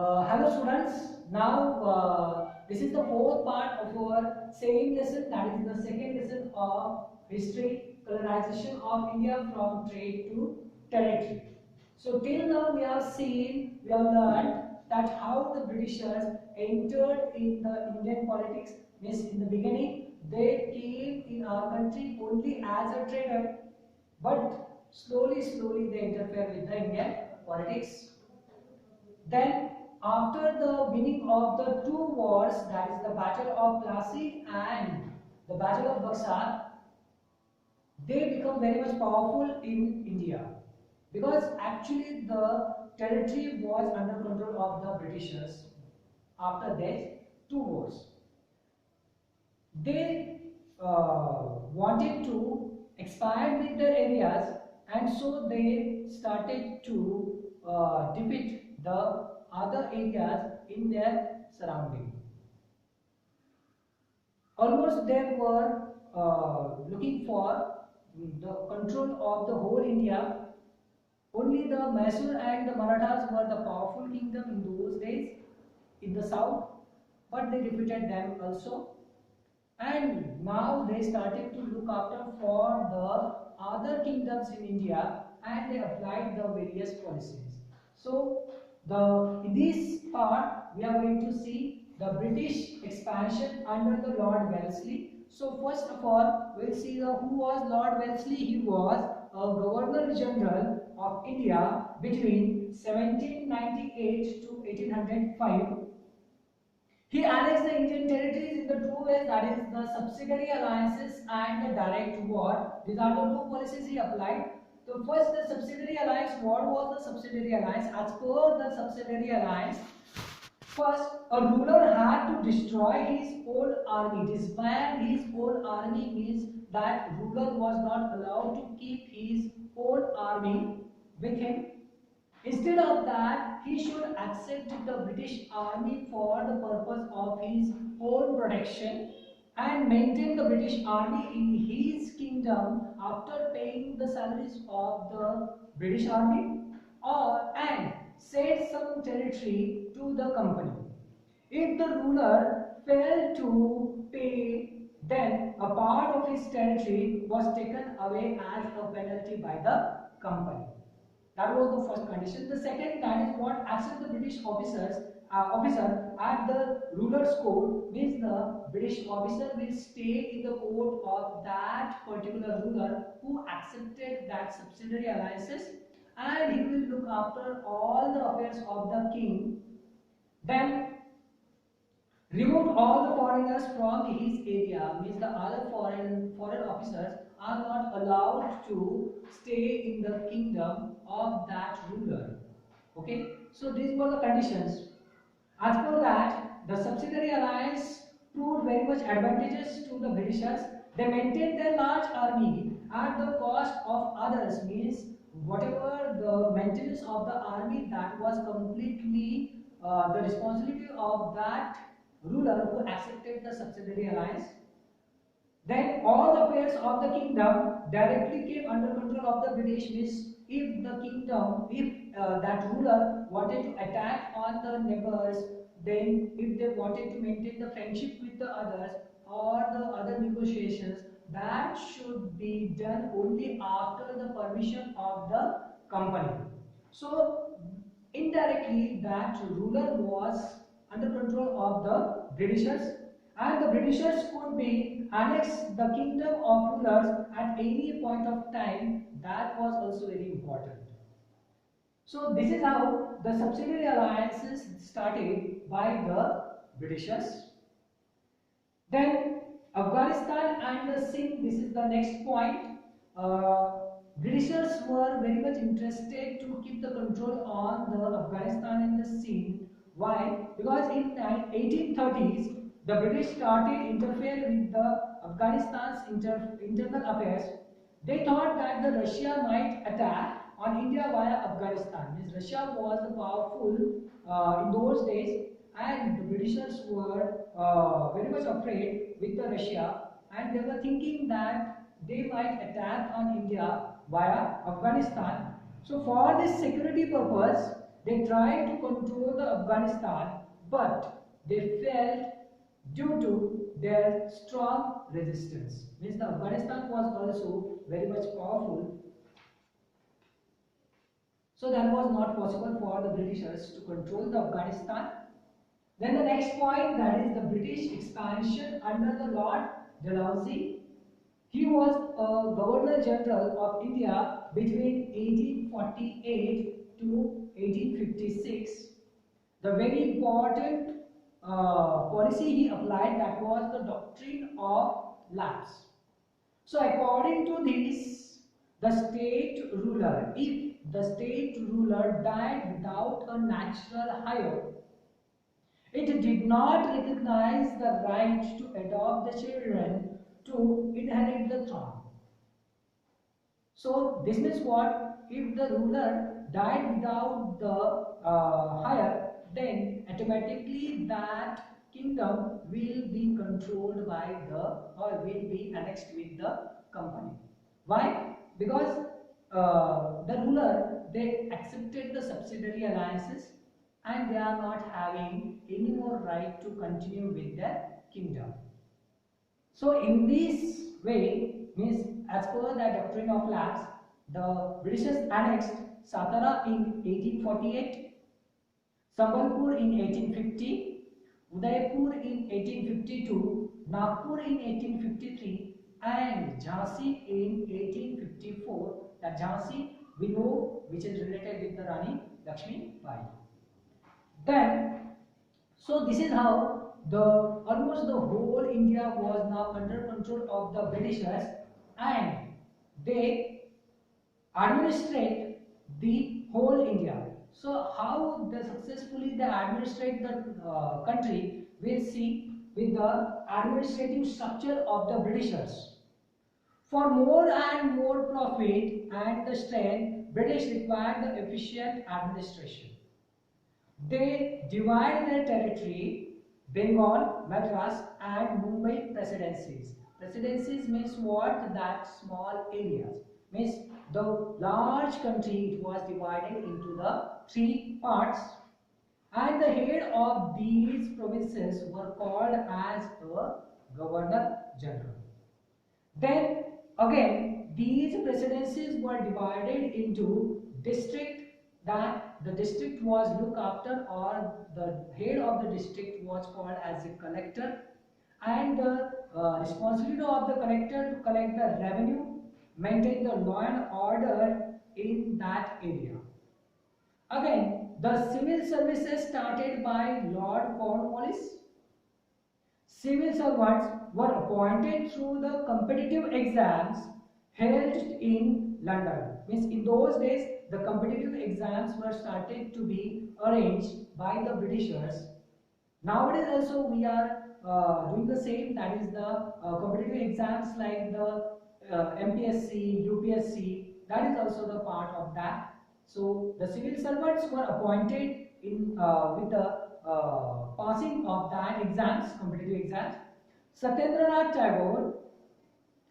Hello students, now this is the fourth part of our same lesson, that is the second lesson of history, colonization of India from trade to territory. So till now we have learned that how the Britishers entered in the Indian politics. Means in the beginning they came in our country only as a trader, but slowly they interfere with the Indian politics. Then, after the winning of the two wars, that is the Battle of Plassey and the Battle of Buxar, they become very much powerful in India because actually the territory was under control of the Britishers after these two wars. They wanted to expand with their areas, and so they started to defeat the other areas in their surrounding. Almost they were looking for the control of the whole India. Only the Mysore and the Marathas were the powerful kingdom in those days in the south, but they defeated them also. And now they started to look after for the other kingdoms in India, and they applied the various policies. So in this part we are going to see the British expansion under the Lord Wellesley. So first of all we will see who was Lord Wellesley. He was a Governor General of India between 1798 to 1805. He annexed the Indian territories in the two ways, that is the subsidiary alliances and the direct war. These are the two policies he applied. So first, the subsidiary alliance. What was the subsidiary alliance? As per the subsidiary alliance, first a ruler had to destroy his own army, disband his own army, means that ruler was not allowed to keep his own army with him. Instead of that, he should accept the British army for the purpose of his own protection and maintain the British army in his kingdom after paying the salaries of the British army, and cede some territory to the company. If the ruler failed to pay, then a part of his territory was taken away as a penalty by the company. That was the first condition. The second, that is what accept the British officer at the ruler's court, means the British officer will stay in the court of that particular ruler who accepted that subsidiary alliances, and he will look after all the affairs of the king. Then removed all the foreigners from his area, means the other foreign officers are not allowed to stay in the kingdom of that ruler. Okay, so these were the conditions. As per that, the subsidiary alliance proved very much advantageous to the Britishers. They maintained their large army at the cost of others, means whatever the maintenance of the army, that was completely the responsibility of that ruler who accepted the subsidiary alliance. Then all the affairs of the kingdom directly came under control of the British. Means if the kingdom, if that ruler wanted to attack on the neighbors, then if they wanted to maintain the friendship with the others or the other negotiations, that should be done only after the permission of the company. So indirectly that ruler was under control of the Britishers, and the Britishers could be annex the kingdom of rulers at any point of time. That was also very important. So this is how the subsidiary alliances started by the Britishers. Then Afghanistan and the Sindh, this is the next point. Britishers were very much interested to keep the control on the Afghanistan and the Sindh. Why? Because in 1830s, the British started interfering with the Afghanistan's internal affairs. They thought that the Russia might attack on India via Afghanistan. Means Russia was the powerful in those days, and the Britishers were very much afraid with the Russia, and they were thinking that they might attack on India via Afghanistan. So for this security purpose, they tried to control the Afghanistan, but they failed due to their strong resistance. Means the Afghanistan was also very much powerful, so that was not possible for the Britishers to control the Afghanistan. Then the next point, that is the British expansion under the Lord Dalhousie. He was a Governor General of India between 1848 to 1856. The very important policy he applied, that was the doctrine of lapse. So according to this, the state ruler, if the state ruler died without a natural heir, it did not recognize the right to adopt the children to inherit the throne. So this means what? If the ruler died without the heir, then automatically that kingdom will be controlled by the, or will be annexed with the company. Why? Because the ruler, they accepted the subsidiary alliances and they are not having any more right to continue with their kingdom. So in this way, means as per the doctrine of lapse, the Britishers annexed Satara in 1848, Sambalpur in 1850, Udaipur in 1852, Nagpur in 1853, and Jhansi in 1854. That Jhansi we know, which is related with the Rani Lakshmi Bai. Then, so this is how the almost the whole India was now under control of the Britishers, and they administrate the whole India. So how they successfully they administrate the country, we'll see with the administrative structure of the Britishers. For more and more profit and the strength, British required the efficient administration. They divide their territory, Bengal, Madras and Mumbai presidencies. Presidencies means what? That small areas. Means the large country, it was divided into the three parts, and the head of these provinces were called as a Governor General. Then again, these presidencies were divided into district, that the district was looked after, or the head of the district was called as a collector, and the responsibility of the collector to collect the revenue, maintain the law and order in that area. Again, the civil services started by Lord Cornwallis. Civil servants were appointed through the competitive exams held in London. Means in those days, the competitive exams were started to be arranged by the Britishers. Nowadays also we are doing the same, that is the competitive exams like the MPSC, UPSC, that is also the part of that. So the civil servants were appointed in with the passing of that exams, competitive exams. Satyendranath Tagore,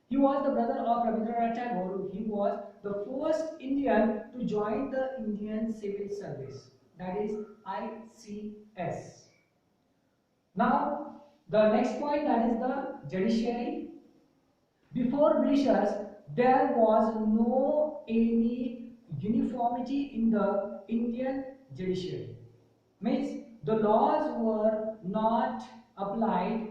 he was the brother of Rabindranath Tagore. He was the first Indian to join the Indian Civil Service, that is ICS. Now, the next point, that is the judiciary. Before Britishers, there was no any uniformity in the Indian judiciary. Means the laws were not applied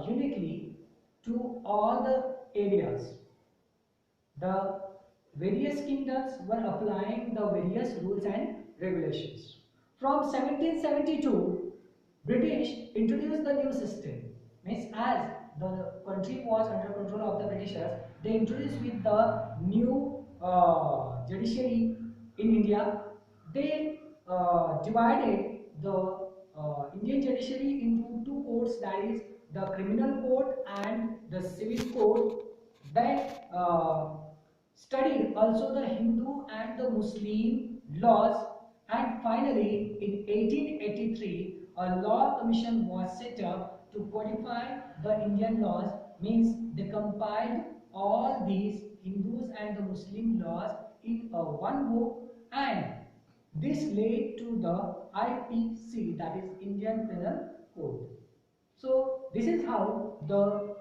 uniquely to all the areas. The various kingdoms were applying the various rules and regulations. From 1772, British introduced the new system. Means as the country was under control of the Britishers, they introduced with the new judiciary in India. They divided the Indian judiciary into two courts, that is the criminal court and the civil court. They studied also the Hindu and the Muslim laws, and finally in 1883 a law commission was set up to codify the Indian laws. Means they compiled all these Hindus and the Muslim laws in one book, and This led to the IPC, that is Indian Penal Code. So this is how the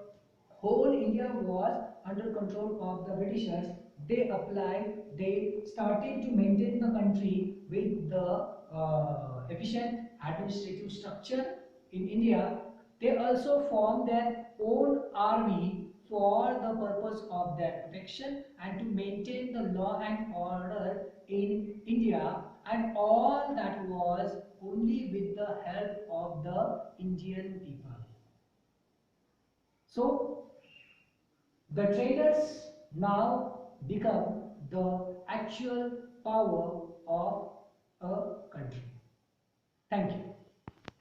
whole India was under control of the Britishers. They started to maintain the country with the efficient administrative structure in India. They also formed their own army for the purpose of their protection and to maintain the law and order in India, and all that was only with the help of the Indian people. So the traders now become the actual power of a country. Thank you.